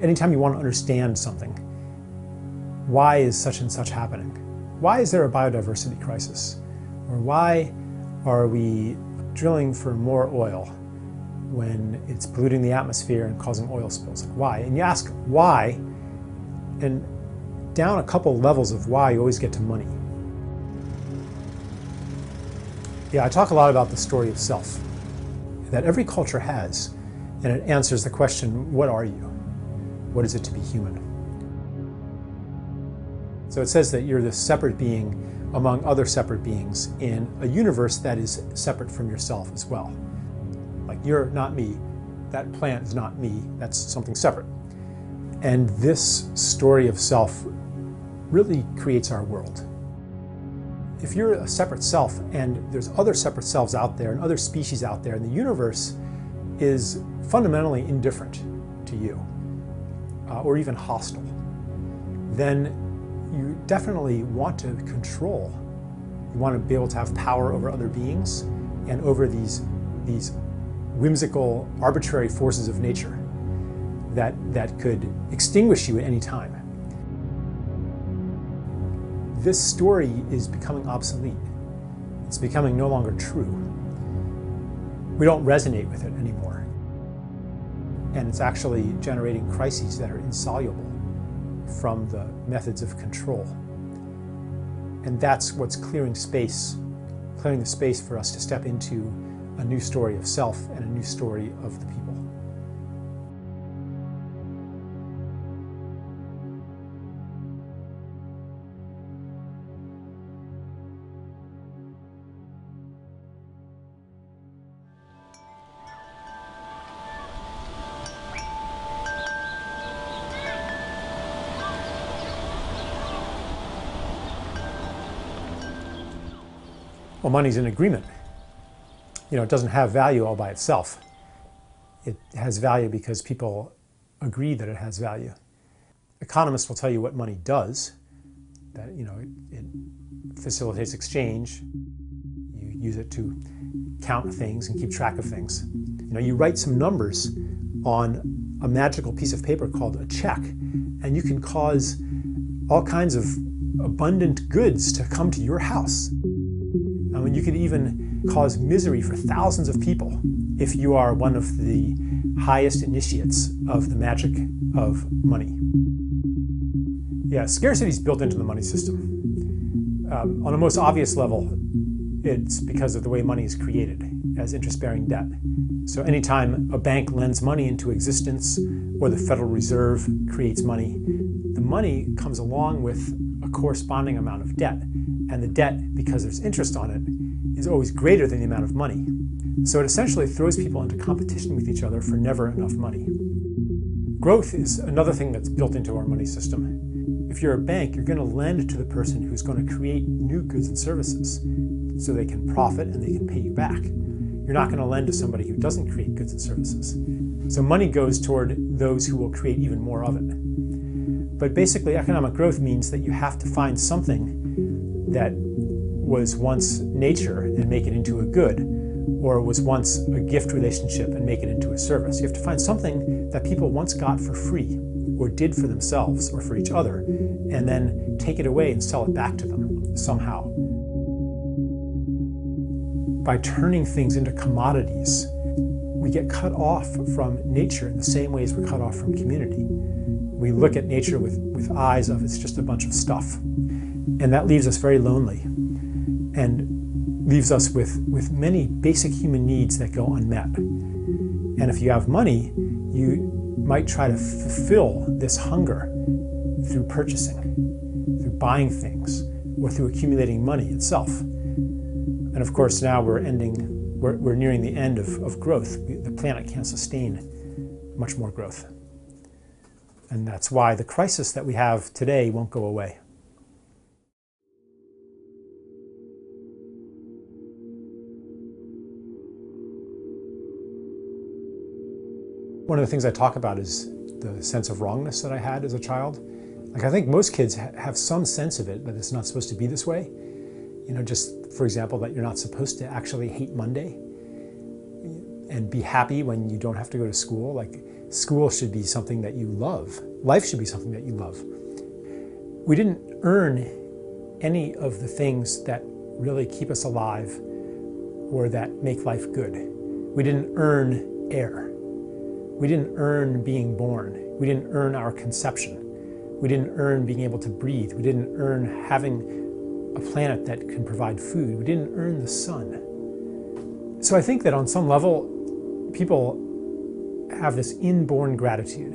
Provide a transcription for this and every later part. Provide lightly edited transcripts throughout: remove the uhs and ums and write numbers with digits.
Anytime you want to understand something, why is such and such happening? Why is there a biodiversity crisis? Or why are we drilling for more oil when it's polluting the atmosphere and causing oil spills? Like, why? And you ask why, and down a couple levels of why, you always get to money. Yeah, I talk a lot about the story of self that every culture has, and it answers the question, what are you? What is it to be human? So it says that you're this separate being among other separate beings in a universe that is separate from yourself as well. Like, you're not me, that plant is not me, that's something separate. And this story of self really creates our world. If you're a separate self and there's other separate selves out there and other species out there, and the universe is fundamentally indifferent to you, or even hostile, then you definitely want to control. You want to be able to have power over other beings and over these whimsical, arbitrary forces of nature that could extinguish you at any time. This story is becoming obsolete. It's becoming no longer true. We don't resonate with it anymore. And it's actually generating crises that are insoluble from the methods of control. And that's what's clearing the space for us to step into a new story of self and a new story of the people. Well, money's an agreement. You know, it doesn't have value all by itself. It has value because people agree that it has value. Economists will tell you what money does, that, you know, it facilitates exchange. You use it to count things and keep track of things. You know, you write some numbers on a magical piece of paper called a check, and you can cause all kinds of abundant goods to come to your house. I mean, you could even cause misery for thousands of people if you are one of the highest initiates of the magic of money. Yeah, scarcity is built into the money system. On the most obvious level, it's because of the way money is created as interest-bearing debt. So anytime a bank lends money into existence or the Federal Reserve creates money, the money comes along with a corresponding amount of debt. And the debt, because there's interest on it, is always greater than the amount of money. So it essentially throws people into competition with each other for never enough money. Growth is another thing that's built into our money system. If you're a bank, you're going to lend to the person who's going to create new goods and services so they can profit and they can pay you back. You're not going to lend to somebody who doesn't create goods and services. So money goes toward those who will create even more of it. But basically, economic growth means that you have to find something that was once nature and make it into a good, or was once a gift relationship and make it into a service. You have to find something that people once got for free, or did for themselves or for each other, and then take it away and sell it back to them somehow. By turning things into commodities, we get cut off from nature in the same way as we're cut off from community. We look at nature with eyes of it's just a bunch of stuff. And that leaves us very lonely and leaves us with many basic human needs that go unmet. And if you have money, you might try to fulfill this hunger through purchasing, through buying things, or through accumulating money itself. And of course, now we're nearing the end of growth. The planet can't sustain much more growth. And that's why the crisis that we have today won't go away. One of the things I talk about is the sense of wrongness that I had as a child. Like, I think most kids have some sense of it, that it's not supposed to be this way. You know, just for example, that you're not supposed to actually hate Monday and be happy when you don't have to go to school. Like, School should be something that you love. Life should be something that you love. We didn't earn any of the things that really keep us alive or that make life good. We didn't earn air. We didn't earn being born. We didn't earn our conception. We didn't earn being able to breathe. We didn't earn having a planet that can provide food. We didn't earn the sun. So I think that on some level, people have this inborn gratitude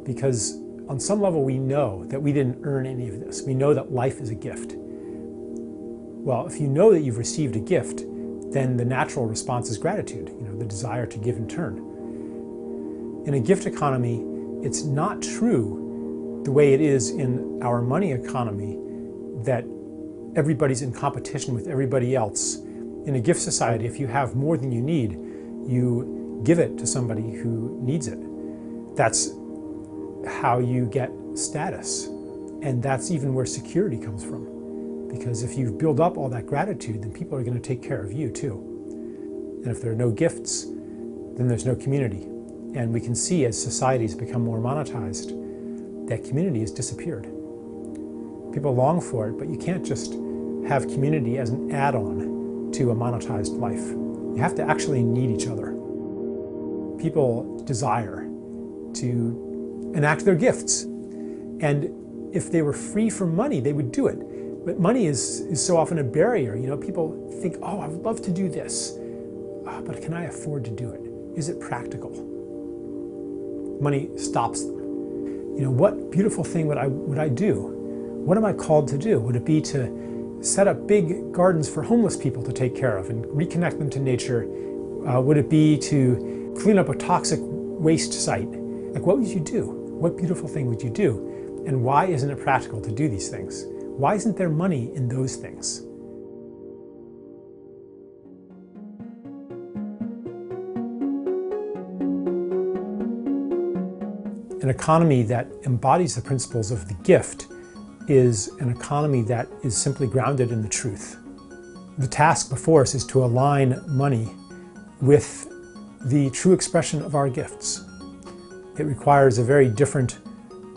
because on some level we know that we didn't earn any of this. We know that life is a gift. Well, if you know that you've received a gift, then the natural response is gratitude, the desire to give in turn. In a gift economy, it's not true the way it is in our money economy that everybody's in competition with everybody else. In a gift society, if you have more than you need, you give it to somebody who needs it. That's how you get status. And that's even where security comes from. Because if you build up all that gratitude, then people are going to take care of you too. And if there are no gifts, then there's no community. And we can see as societies become more monetized, that community has disappeared. People long for it, but you can't just have community as an add-on to a monetized life. You have to actually need each other. People desire to enact their gifts. And if they were free from money, they would do it. But money is so often a barrier. People think, oh, I would love to do this, but can I afford to do it? Is it practical? Money stops them. What beautiful thing would I do? What am I called to do? Would it be to set up big gardens for homeless people to take care of and reconnect them to nature? Would it be to clean up a toxic waste site? Like, what would you do? What beautiful thing would you do? And why isn't it practical to do these things? Why isn't there money in those things? An economy that embodies the principles of the gift is an economy that is simply grounded in the truth. The task before us is to align money with the true expression of our gifts. It requires a very different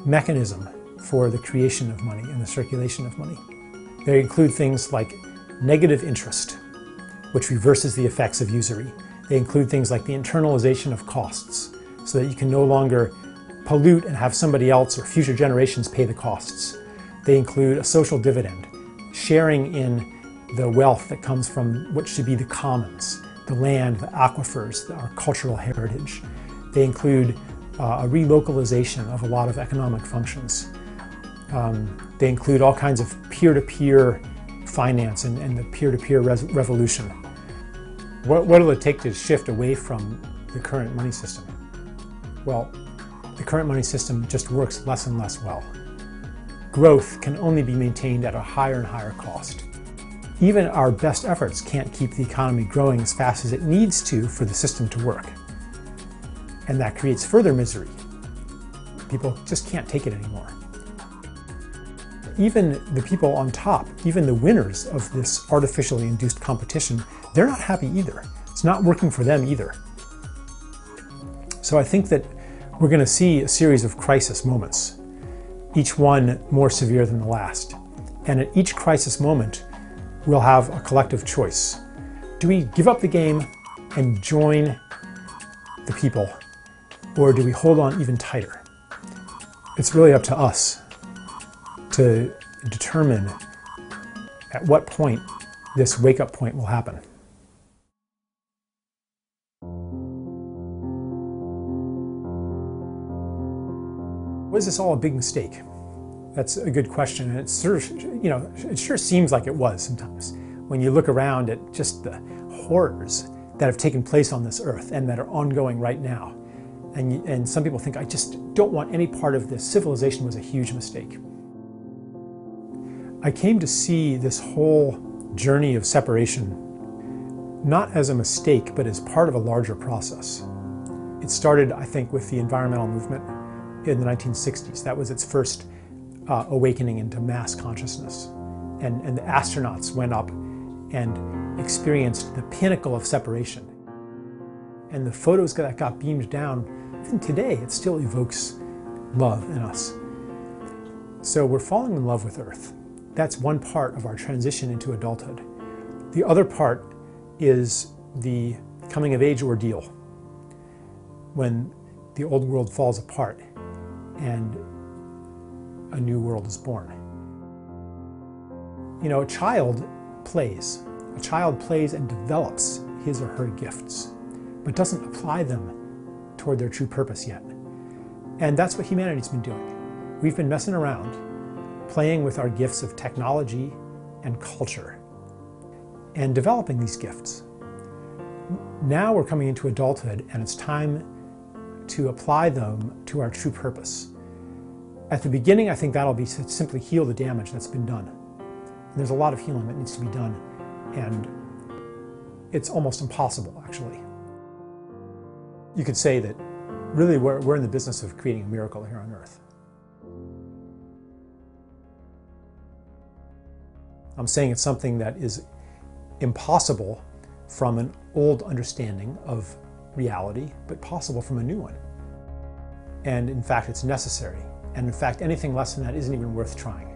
mechanism for the creation of money and the circulation of money. They include things like negative interest, which reverses the effects of usury. They include things like the internalization of costs, so that you can no longer pollute and have somebody else or future generations pay the costs. They include a social dividend, sharing in the wealth that comes from what should be the commons, the land, the aquifers, our cultural heritage. They include a relocalization of a lot of economic functions. They include all kinds of peer-to-peer finance and the peer-to-peer revolution. What will it take to shift away from the current money system? Well, the current money system just works less and less well. Growth can only be maintained at a higher and higher cost. Even our best efforts can't keep the economy growing as fast as it needs to for the system to work. And that creates further misery. People just can't take it anymore. Even the people on top, even the winners of this artificially induced competition, they're not happy either. It's not working for them either. So I think that we're going to see a series of crisis moments, each one more severe than the last. And at each crisis moment, we'll have a collective choice. Do we give up the game and join the people, or do we hold on even tighter? It's really up to us to determine at what point this wake-up point will happen. Was this all a big mistake? That's a good question, and it's sort of, it sure seems like it was sometimes. When you look around at just the horrors that have taken place on this earth and that are ongoing right now, and some people think, I just don't want any part of this. Civilization was a huge mistake. I came to see this whole journey of separation not as a mistake, but as part of a larger process. It started, I think, with the environmental movement in the 1960s. That was its first awakening into mass consciousness. And the astronauts went up and experienced the pinnacle of separation. And the photos that got beamed down even today, it still evokes love in us. So we're falling in love with Earth. That's one part of our transition into adulthood. The other part is the coming of age ordeal, when the old world falls apart and a new world is born. You know, a child plays. A child plays and develops his or her gifts, but doesn't apply them toward their true purpose yet. And that's what humanity's been doing. We've been messing around, playing with our gifts of technology and culture, and developing these gifts. Now we're coming into adulthood, and it's time to apply them to our true purpose. At the beginning, I think that'll be to simply heal the damage that's been done. And there's a lot of healing that needs to be done, and it's almost impossible, actually. You could say that really we're in the business of creating a miracle here on Earth. I'm saying it's something that is impossible from an old understanding of reality, but possible from a new one. And in fact, it's necessary. And in fact, anything less than that isn't even worth trying.